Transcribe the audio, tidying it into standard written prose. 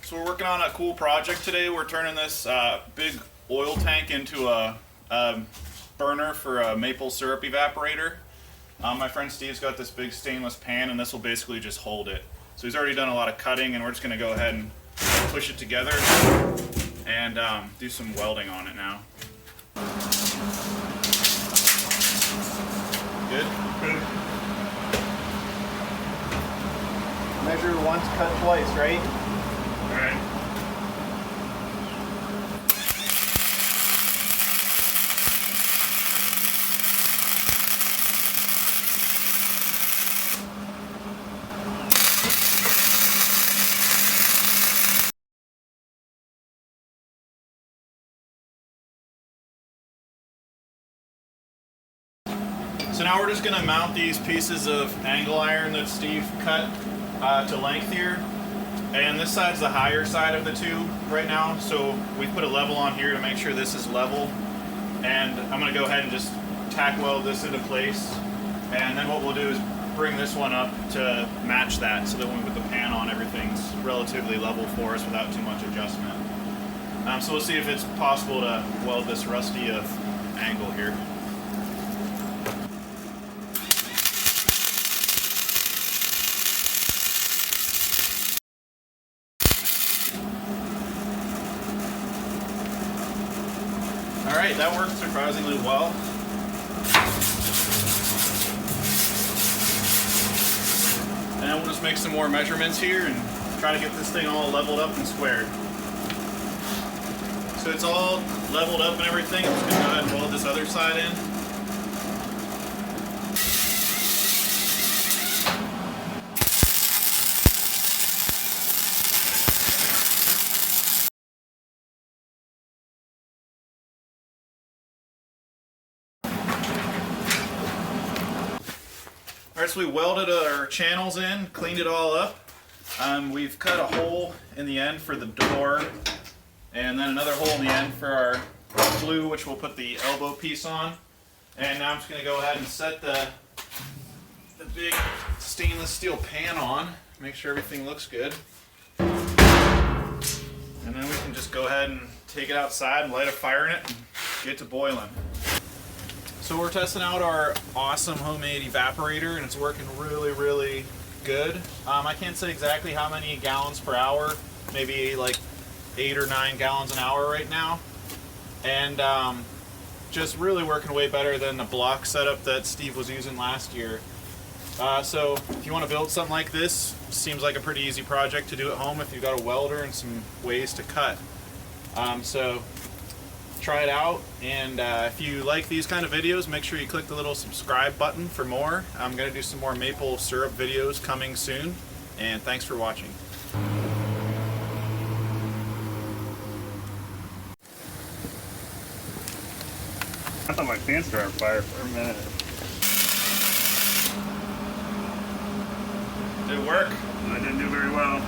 So we're working on a cool project today. We're turning this big oil tank into a burner for a maple syrup evaporator. My friend Steve's got this big stainless pan, and this will basically just hold it. So he's already done a lot of cutting, and we're just going to go ahead and push it together and do some welding on it now. Good? Good. Measure once, cut twice, right? Alright. So now we're just going to mount these pieces of angle iron that Steve cut to length here. And this side's the higher side of the two right now, so we put a level on here to make sure this is level. And I'm going to go ahead and just tack weld this into place. And then what we'll do is bring this one up to match that, so that when we put the pan on, everything's relatively level for us without too much adjustment. So we'll see if it's possible to weld this rusty of angle here. Alright, that worked surprisingly well. And then we'll just make some more measurements here and try to get this thing all leveled up and squared. So it's all leveled up and everything. I'm just going to go ahead and weld this other side in. Alright, so we welded our channels in, cleaned it all up. We've cut a hole in the end for the door, and then another hole in the end for our flue, which we'll put the elbow piece on. And now I'm just going to go ahead and set the big stainless steel pan on, make sure everything looks good. And then we can just go ahead and take it outside and light a fire in it and get to boiling. So we're testing out our awesome homemade evaporator, and it's working really, really good. I can't say exactly how many gallons per hour, maybe like 8 or 9 gallons an hour right now. And just really working way better than the block setup that Steve was using last year. So if you want to build something like this, it seems like a pretty easy project to do at home if you've got a welder and some ways to cut. So try it out, and if you like these kind of videos, make sure you click the little subscribe button for more. I'm going to do some more maple syrup videos coming soon, and thanks for watching. I thought my pants were on fire for a minute. Did it work? I didn't do very well.